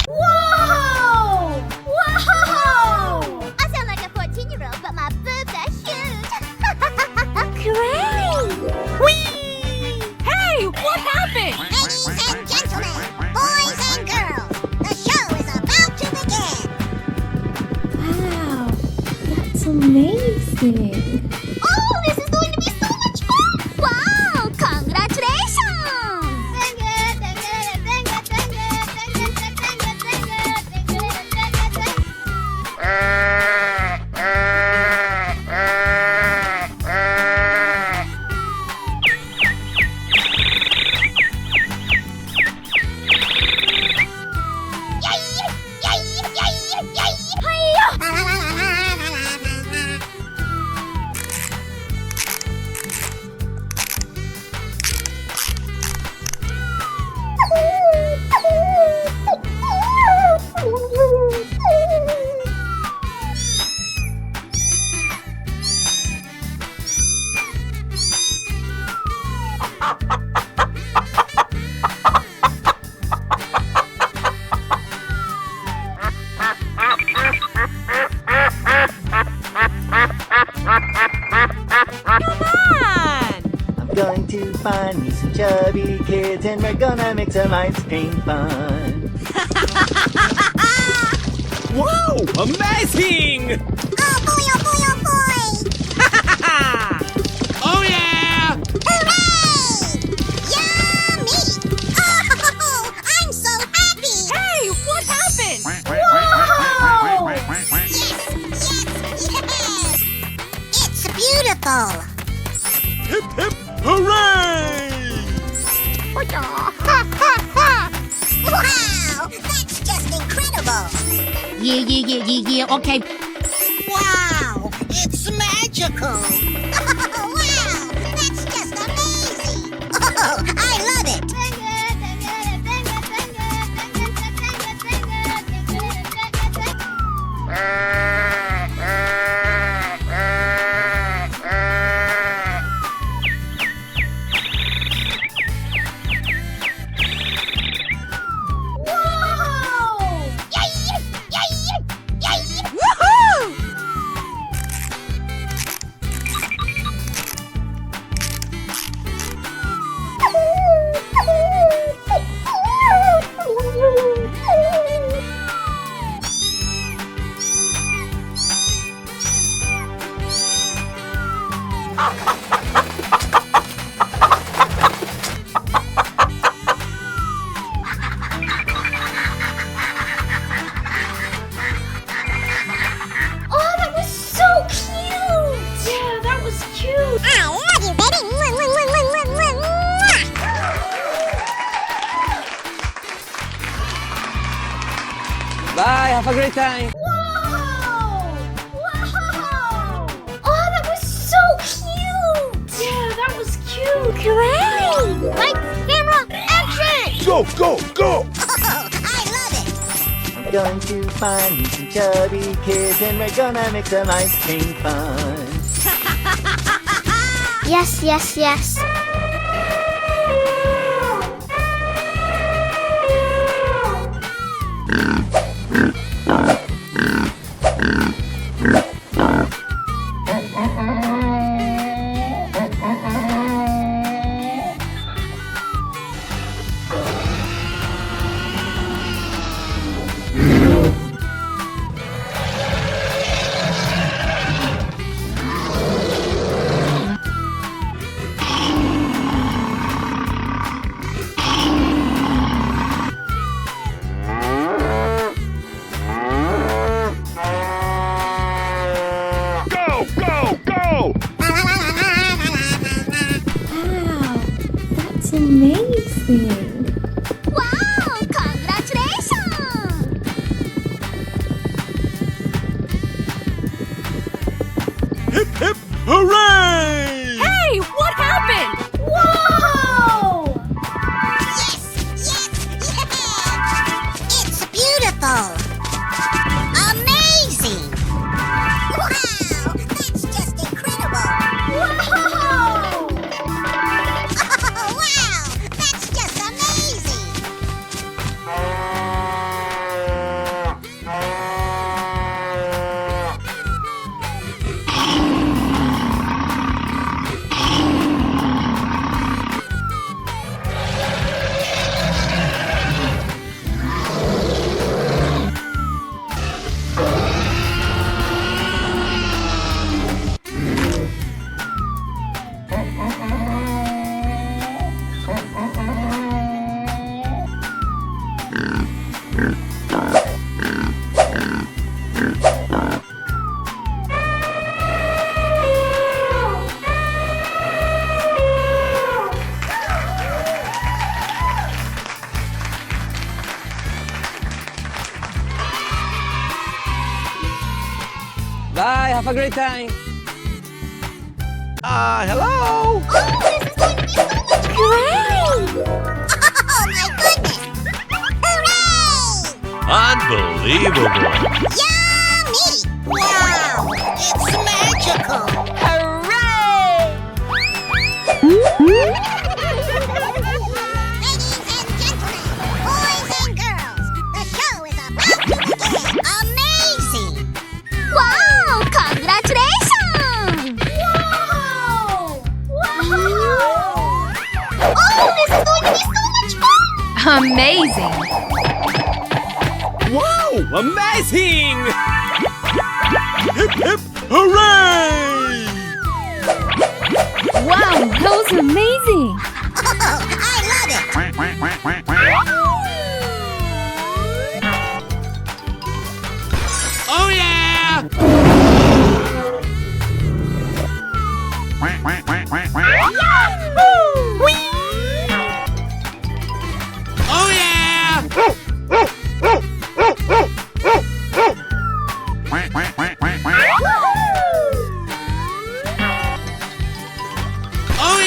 Whoa! Whoa! I sound like a 14-year-old, but my boobs are huge. Great! Whee! Hey, what happened? Ladies and gentlemen, boys and girls, the show is about to begin. Wow, that's amazing. Oh, this is going to be so much fun! Wow, congratulations! Going to find me some chubby kids and we're gonna make some ice cream fun. Wow, amazing! Oh boy, oh boy, oh boy! Oh yeah! Hooray! Yummy! Oh, I'm so happy! Hey, what happened? Whoa! Yes! It's beautiful! Hip hip hooray! Wow! That's just incredible! Yeah, okay. Wow, it's magical. Wow! That's just amazing! Oh, I love it! Oh, that was so cute! Yeah, that was cute. I love you, baby! Bye, have a great time. Whoa! Wow! Oh, that was so cute! Yeah, that was cute. Great! Lights, camera, action! Go, go, go! Oh, I love it! I'm going to find me some chubby kids and we're gonna make some ice cream fun. Yes, yes, yes. Bye, have a great time. Oh, Hello. this is going to be so much fun! Oh my goodness! Hooray! Unbelievable. Yummy! Wow, it's magical. Ladies and gentlemen, boys and girls, the show is about to begin. Amazing. Wow! Congratulations! Wow! Oh, this is going to be so much fun! Amazing. Wow, amazing. Hip, hip, hooray. Wow, that was amazing. Oh, I love it! Oh, yeah. Oh, yeah. Oh, yeah. Oh,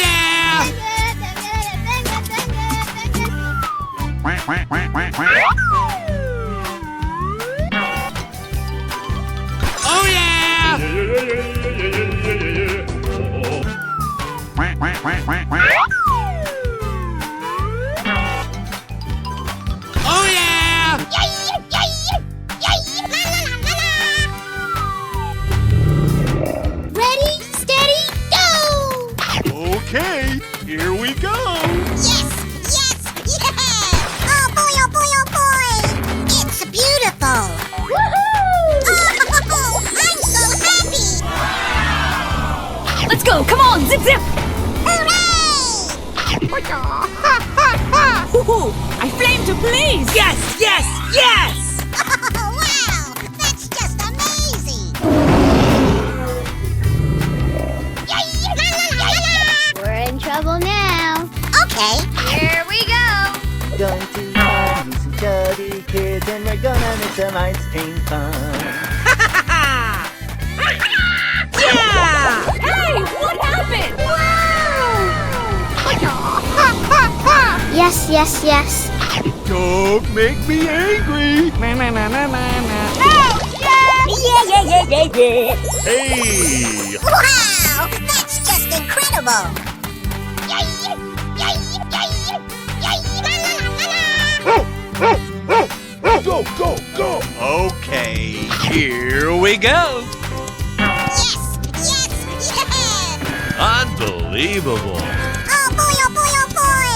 yeah. Oh, yeah. Ready, steady, go! Okay, here we go. Yes, yes, yeah! Oh boy, oh boy, oh boy! It's beautiful! Oh, I'm so happy! Let's go. Come on, zip, zip. Hooray! Hoo-hoo. I flame to please. Yes, yes, yes. Oh, wow! That's just amazing! We're in trouble now. Okay. Here we go. Going to party, some chubby kids, and we're gonna make some ice cream fun. Yeah. Hey, what happened? Yes, yes, yes. Don't make me angry. Hey. Wow! That's just incredible! Go, go, go. Okay, here we go. Yes! Yes! Yeah! Unbelievable. Oh boy, oh boy, oh boy!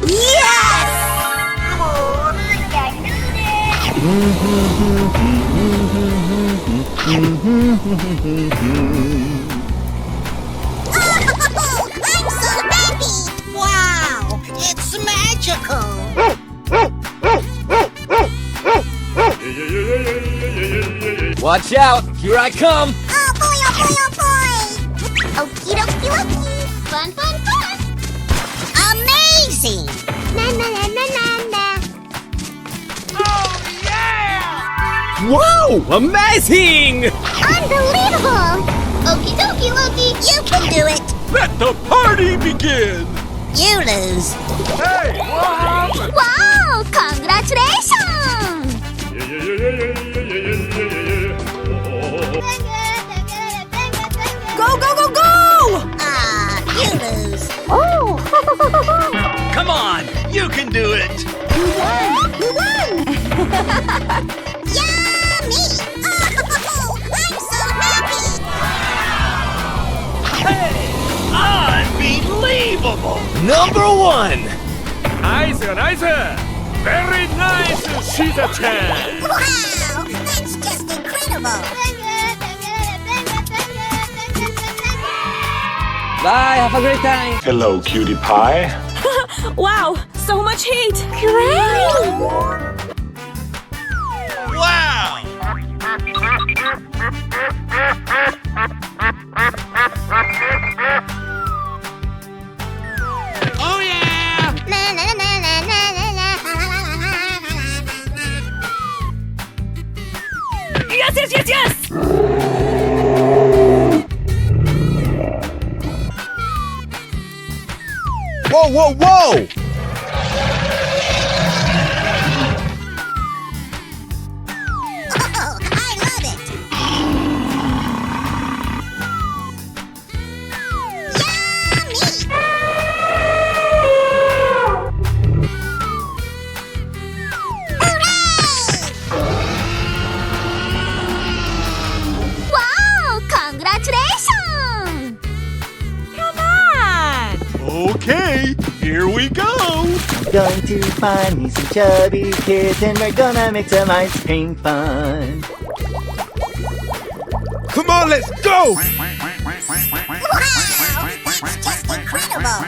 Yes! Oh, oh, I'm so happy! Wow, it's magical. Watch out, here I come. Oh boy, oh boy, oh boy! Okie dokie dokie! Fun, fun, fun. Amazing. Na na na na na na! Wow, amazing. Unbelievable! Okie dokie, Loki. You can do it! Let the party begin. You lose. Hey, what happened? Wow! Congratulations! Go, go, go, go. Ah, you lose. Come on, you can do it. You won! Yummy! Oh, I'm so happy! Hey, unbelievable. #1. Nice, nice. Very nice, Shiza-chan. Wow! That's just incredible! Bye, have a great time. Hello, cutie pie. Wow, so much heat! Great! Wow! Oh yeah! Na na na na na na na. Yes, yes, yes, yes! Whoa, whoa, whoa! Oh, I love it. Yummy. Hooray! Wow! Congratulations! Come on! Okay, here we go! Going to find me some chubby kids and we're gonna make some ice cream fun. Come on, let's go! Wow, that's just incredible.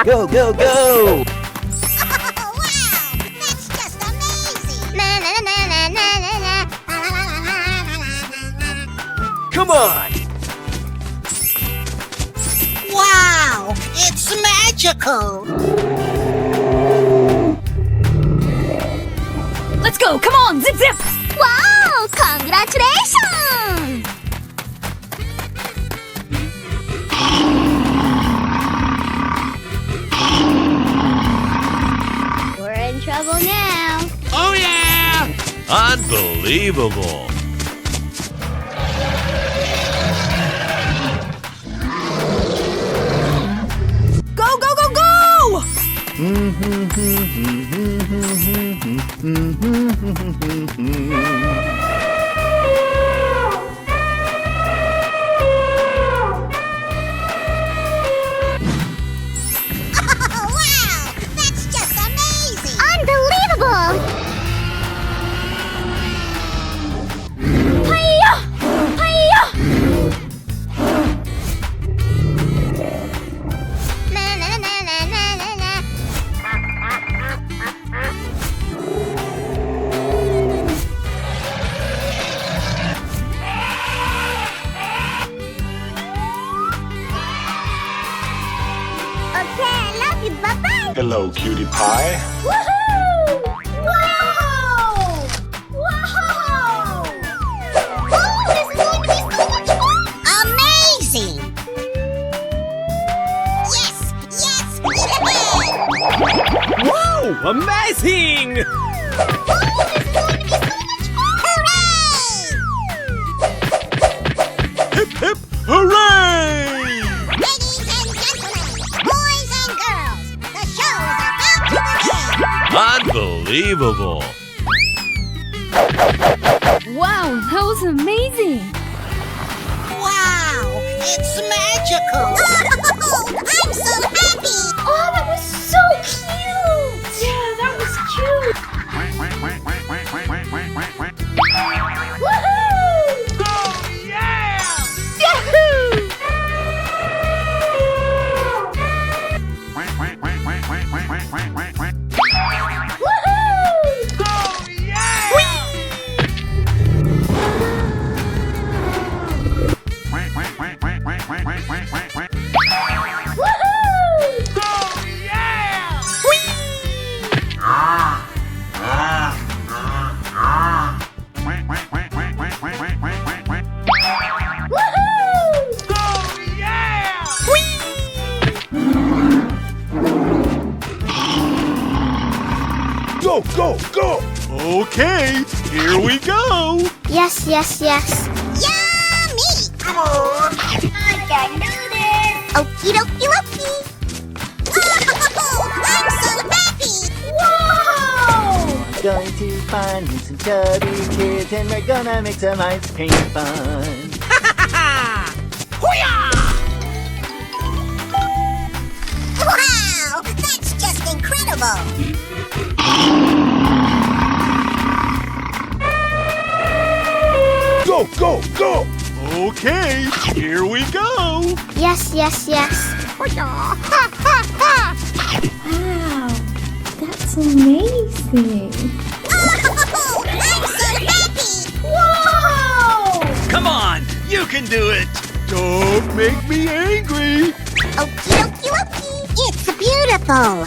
Go, go, go! Oh, wow, that's just amazing. Na na na na na na na. Come on! Wow, it's magical. Let's go! Come on! Zip, zip! Wow! Congratulations! We're in trouble now. Oh yeah! Unbelievable! Go, go, go, go! Oh, wow, that's just amazing. Unbelievable! Hiya! Hiya! Na na na na na na na. Okay, I love you. Bye-bye. Hello, cutie pie. Woohoo! Wow! Wow! Oh, this is going to be so much fun! Amazing. Yes, yes, yeah. Wow, amazing! Oh, this is going to be so much fun! Hooray! Hip, hip, hooray! Ladies and gentlemen, boys and girls, the show is about to begin. Unbelievable! Wow, that was amazing! Wow, it's magical. Oh, I'm so happy. Oh, that was so cute! Yeah, that was cute! Woohoo! Oh yeah! Yahoo! Woohoo! Oh yeah! Woohoo! Oh yeah! Woohoo! Oh yeah! Go, go, go! Okay, here we go! Yes, yes, yes. Yummy. Come on! I can do this. Okie dokie dokie. Oh, I'm so happy. Whoa! Going to find me some chubby kids and we're gonna make some ice cream fun. Wow, that's just incredible. Go, go, go! Okay, here we go. Yes, yes, yes. Wow, that's amazing. Oh, I'm so happy. Whoa! Come on, you can do it. Don't make me angry. Okie dokie dokie. It's beautiful.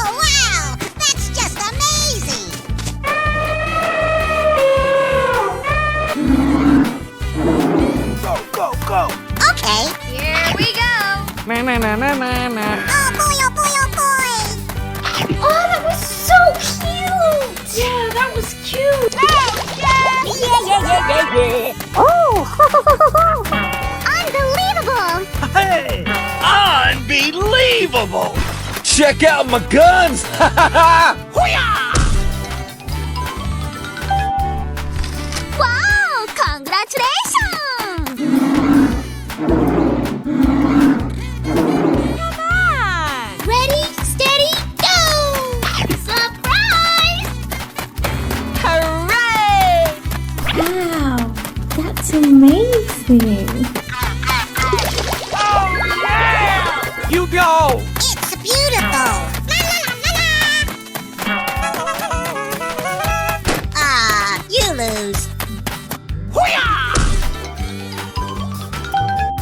Oh, wow. That's just amazing. Go, go, go. Okay. Here we go. Oh, boy, oh, boy, oh, boy. Oh, that was so cute! Yeah, that was cute. Oh, unbelievable. Hey, unbelievable. Check out my guns! Wow, congratulations. Come on. Ready, steady, go. Surprise. Hooray. Wow, that's amazing. You go! It's beautiful. La, la, la, la, la. Ah, you lose.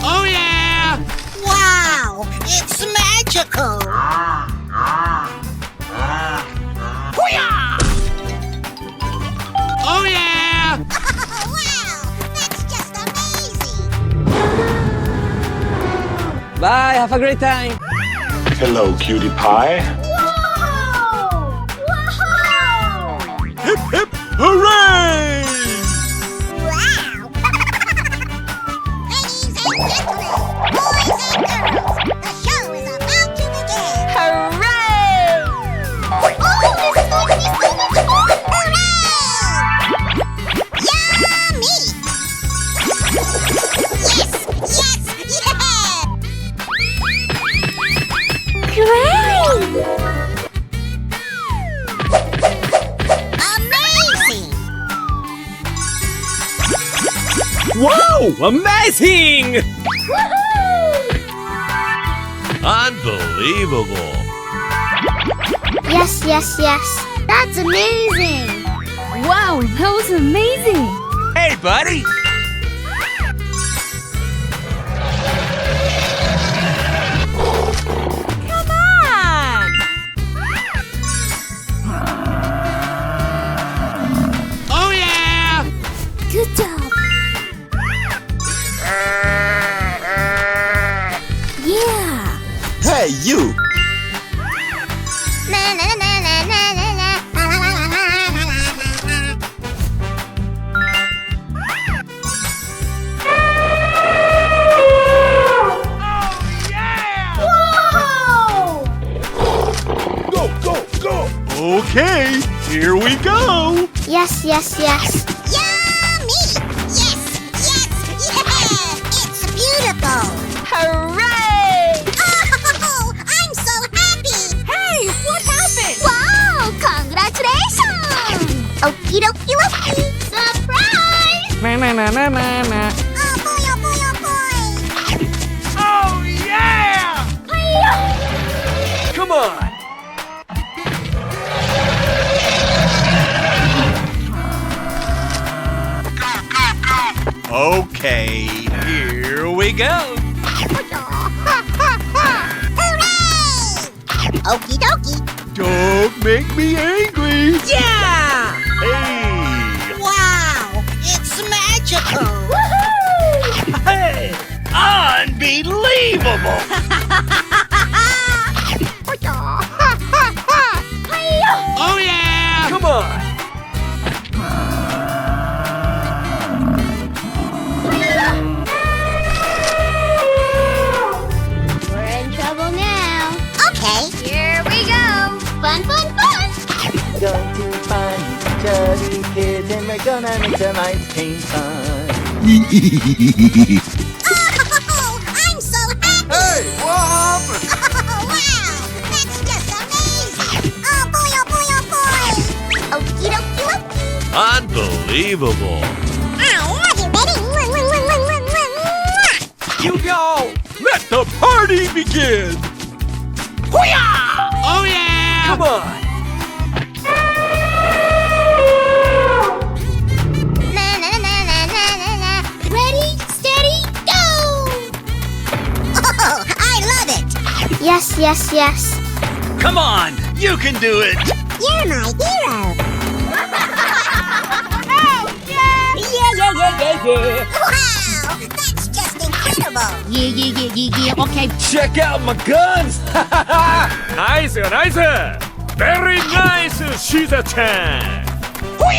Oh yeah! Wow, it's magical. Oh yeah! Wow, that's just amazing. Bye, have a great time! Hello, cutie pie. Whoa! Whoa! Hip, hip, hooray! Wow. Ladies and gentlemen, boys and girls, the show is about to begin. Hooray! Oh, this is going to be so much fun. Hooray! Yummy! Yes, yes, yeah! Great! Amazing! Wow! Amazing! Unbelievable. Yes, yes, yes. That's amazing. Wow, that was amazing. Hey, buddy. Come on! Oh yeah! Good job. Yeah. Hey, you. Na na na na na na na. La la la la la la la la. Whoa! Go, go, go. Okay, here we go. Yes, yes, yes. Yummy! Yes, yes, yeah! It's beautiful. Hooray! Oh, I'm so happy. Hey, what happened? Wow, congratulations! Okie dokie dokie. Surprise! Oh boy, oh boy, oh boy. Oh, yeah! Come on! Okay, here we go. Hooray! Okie dokie. Don't make me angry. Yeah! Hey, Wow! It's magical! hey, unbelievable. Oh yeah! Come on! We're in trouble now. Okay. Here we go. Fun, fun, fun. Going to find chubby kids and we're gonna make some ice cream fun. Oh, I'm so happy. Hey, what happened? Oh, wow, that's just amazing. Oh boy, oh boy, oh boy. Okie dokie dokie. Unbelievable. Are you ready? You go. Let the party begin. Oh yeah! Come on. Ready, steady, go! Oh, I love it! Yes, yes, yes. Come on. You can do it. You're my hero! Wow! That's just incredible! Yeah. Okay. Check out my guns. Nice, nice. Very nice, Shiza-chan. Oh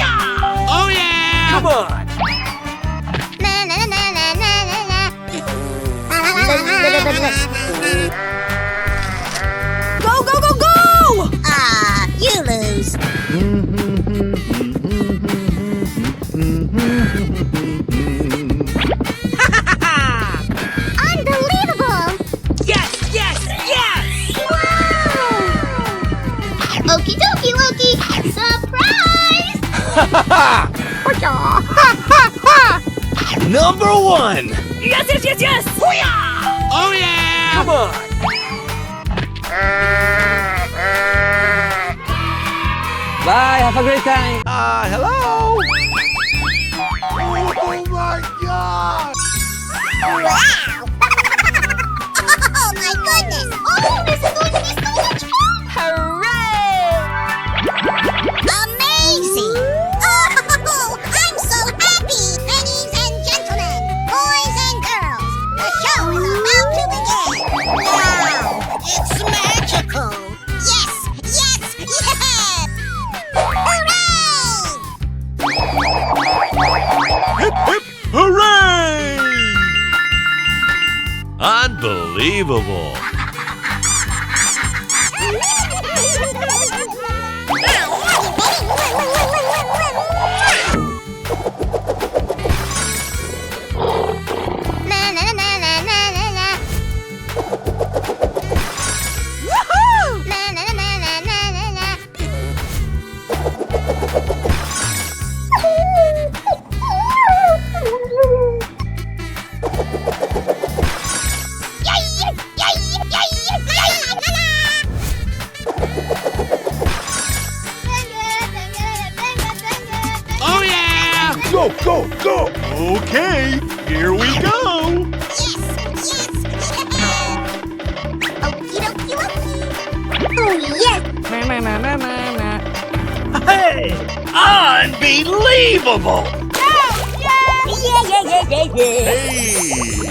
yeah! Come on. Go, go, go, go! Ah, you lose. Unbelievable! Yes, yes, yes! Wow! Okie dokie, Loki! Surprise! Number one. Yes, yes, yes, yes! Oh yeah! Come on. Bye, have a great time. Hello. Oh my God. Wow! Oh my goodness! Oh, this is going to be so much fun! Hooray! Amazing! Oh, I'm so happy! Ladies and gentlemen, boys and girls, the show is about to begin! Wow! It's magical! Yes! Yes! Yes! Hooray! Hip, hip, hooray! Unbelievable. Oh yeah! Go, go, go. Okay, here we go. Yes! Yes! Yes! Okie dokie dokie! Oh yes! Hey, unbelievable. Hey,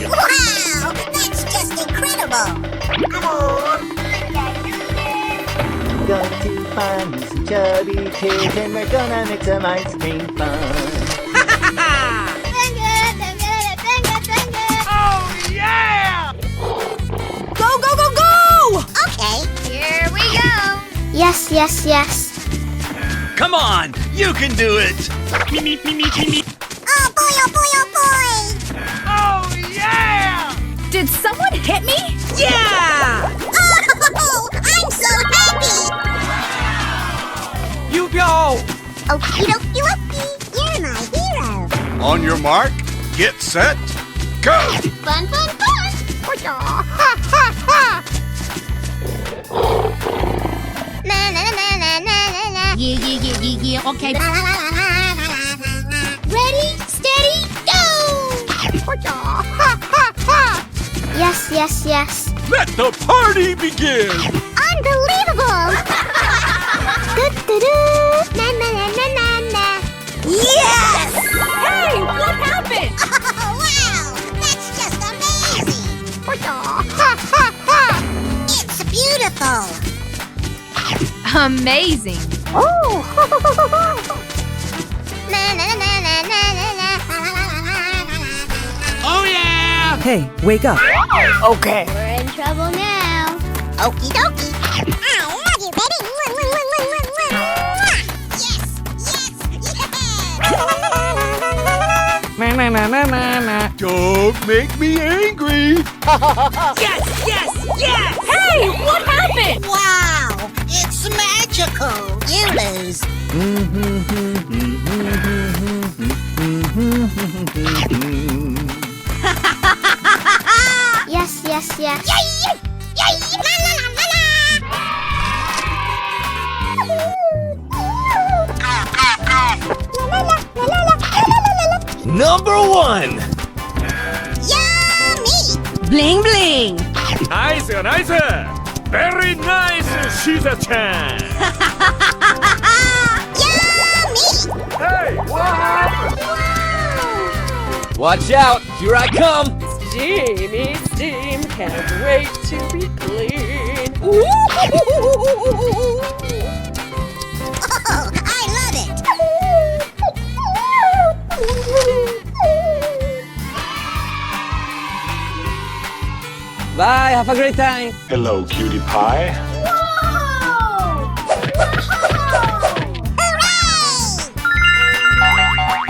Wow! That's just incredible! Going to find me some chubby kids and we're gonna make some ice cream fun. oh yeah. Go, go, go, go! Okay, here we go! Yes, yes, yes. Come on, you can do it. Oh boy, oh boy, oh boy! Oh yeah. Did someone hit me? Yeah! Oh, I'm so happy! You go! Okie dokie dokie! You're my hero! On your mark, get set, go. Fun, fun, fun! Na na na na na na. Yeah. Okay. Ready, steady, go! Yes, yes, yes. Let the party begin. Unbelievable! Do-do-do. Na na na na na na. Yes! Hey, what happened? Oh wow! That's just amazing! It's beautiful! Amazing. Na na na na na na na. Oh yeah! Hey, wake up. Okay. We're in trouble now. Okie dokie. Are you ready? Yes! Yes! Don't make me angry. Yes, yes, yes! Hey, what happened? Wow! It's magic! you're cool. You lose. Yes, yes, yes. Yay! Yay! La la la la la! Number 1. Yummy! Bling bling. Nice, nice. Very nice, Shiza-chan. Yummy! Hey, what happened? Watch out! Here I come! Steamy steam, can't wait to be clean. Oh, I love it! Bye, have a great time! Hello, cutie pie.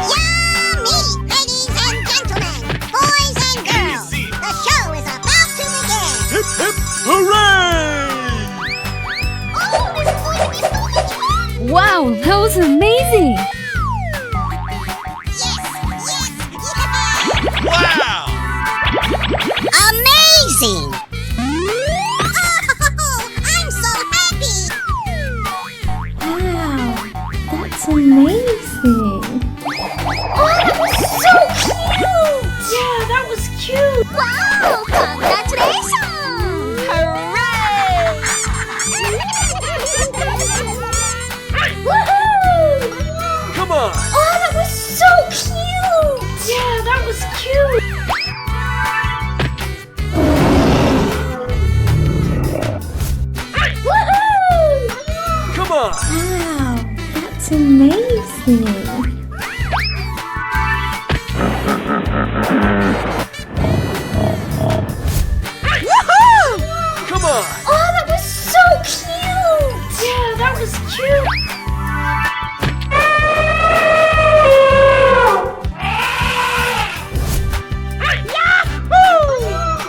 Yummy! Ladies and gentlemen, boys and girls, the show is about to begin! Hip, hip, hooray! Oh, this is going to be so much fun! Wow, that was amazing. Yes, yeah! Wow! Amazing! Oh, I'm so happy! Wow, that's amazing. Oh, that was so cute! Yeah, that was cute. Wow, congratulations! Woohoo! Come on! Oh, that was so cute! Yeah, that was cute. Woohoo! Come on! Wow, that's amazing. Come on! Oh, that was so cute! Yeah, that was cute.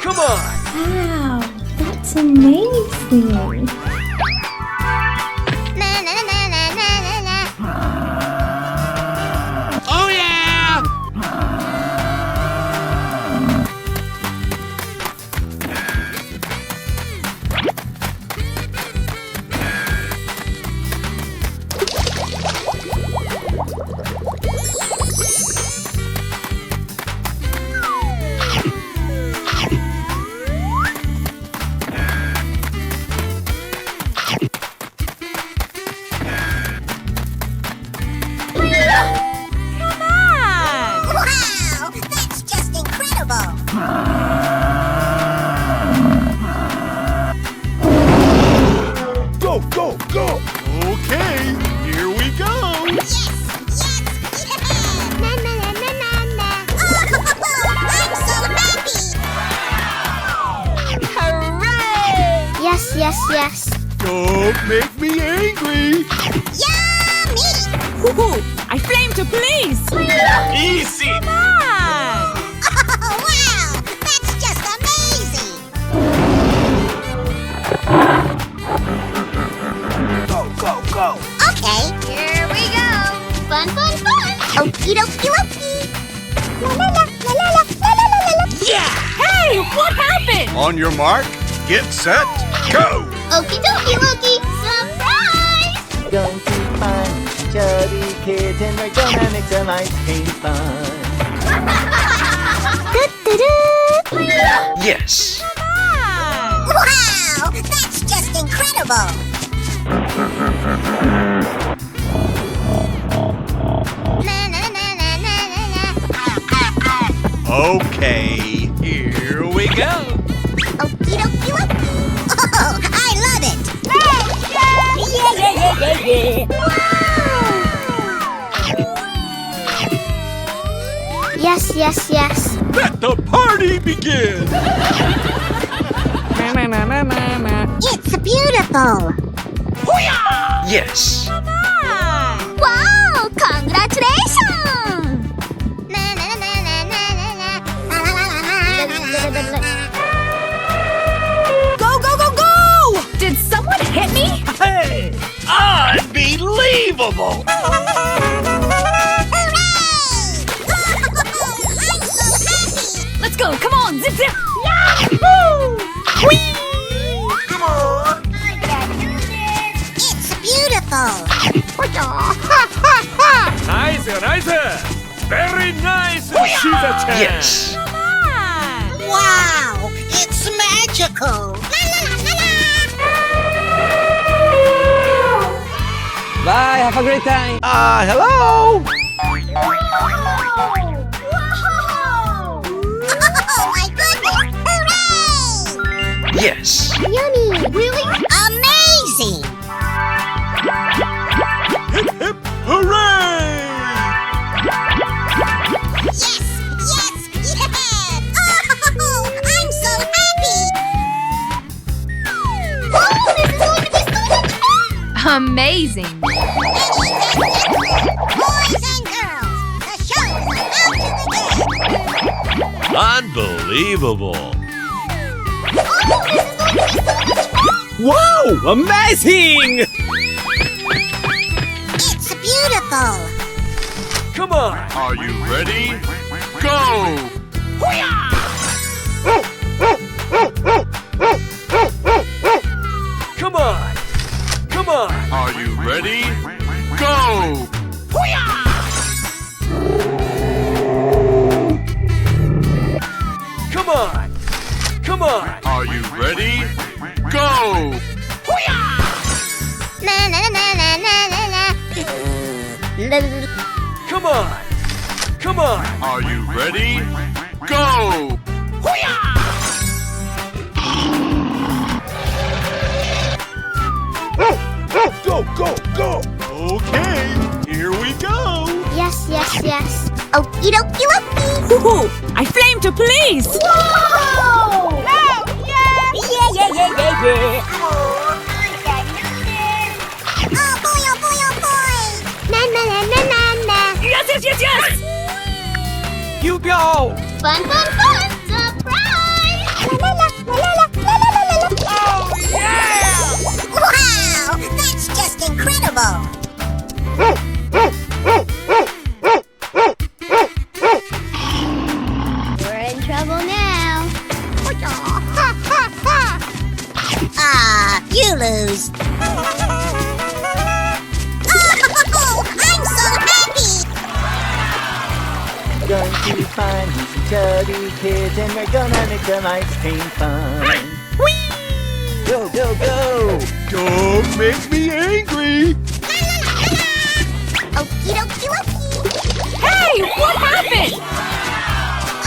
Come on! Wow, that's amazing. Na na na na na na na. Oh yeah! Wow, that's just incredible! Go, go, go! Okay, here we go! Yes, yes, yeah! Na na na na na na. Oh, I'm so happy! Hooray! Yes, yes, yes. Don't make me angry! Yummy! Woohoo! I flame to police. Easy! Oh, wow! That's just amazing! Go, go, go! Okay, here we go! Fun, fun, fun! Okie dokie dokie! La la la la la la la la la la! Hey, what happened? On your mark, get set, go! Okie dokie dokie! Surprise! Going to find chubby kids and we're gonna make some ice cream fun. Yes! Wow! That's just incredible! Na na na na na na na. Okay, here we go! Okie dokie dokie! Oh, I love it! Yes, yes, yes. Let the party begin! It's beautiful! Yes! Wow! Congratulations! Na na na na na na na. La la la la la la la. Go, go, go, go! Did someone hit me? Hey! Ah! Unbelievable! Let's go. Come on, zip zip. It's beautiful. Nice, nice. Very nice, Shiza-chan. Yes! Wow, it's magical. Bye, have a great time. Hello? Oh my goodness! Hooray! Yes! Yummy! Really? Amazing! Hip, hip, hooray! Yes! Yes! Yes! Oh, I'm so happy! Oh, this is going to be so much fun! Amazing. Boys and girls, the show is about to begin! Unbelievable! Oh, this is going to be so much fun! Wow, amazing. It's beautiful! Come on. Are you ready? Go! Come on. Come on. Are you ready? Go! Come on. Come on. Are you ready? Go! Na na na na na na na. Come on. Come on. Are you ready? Go! Go, go, go! Okay, here we go! Yes, yes, yes. Okie dokie dokie. Woohoo! I flame to please. Whoa! Oh, yeah! Yeah, yeah, yeah, yeah, yeah. Oh, I can do this. Oh boy, oh boy, oh boy. Na na na na na na. Yes, yes, yes, yes. You go. Fun, fun, fun. Surprise! La la la la la la la la la la. Oh, yeah. Wow, that's just incredible. We're in trouble now. Ah, you lose. Oh, I'm so happy. Going to find some chubby kids and we're gonna make some ice cream fun. Go, go, go! Don't make me angry! Okie dokie dokie. Hey, what happened?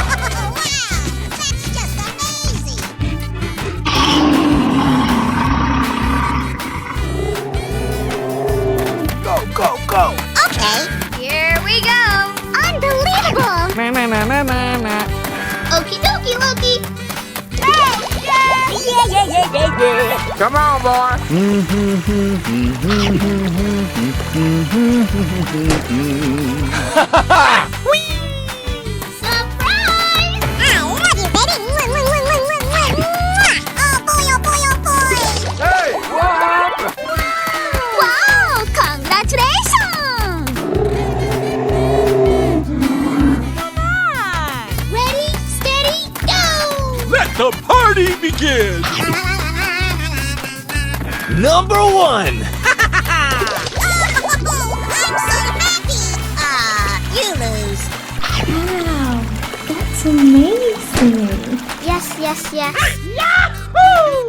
Oh, wow, that's just amazing. Go, go, go! Okay, here we go. Unbelievable. Okie dokie Loki. Hey, yeah, yeah, yeah, yeah, yeah, yeah. Come on, boy. Surprise! I love you, baby. Oh boy, oh boy, oh boy. Hey, what happened? Wow, congratulations. Ready, steady, go. Let the party begin! Number one. I'm so happy. You lose. Wow, that's amazing. Yes, yes, yes.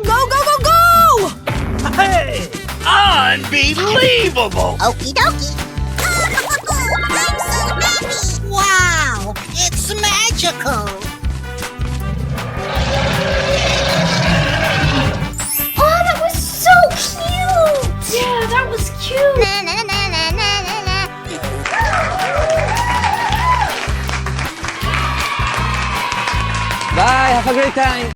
Go, go, go, go! Hey! Unbelievable! Okie dokie. I'm so happy. Wow, it's magical. Oh, that was so cute. Yeah, that was cute. Na na na na na na na. Bye, have a great time.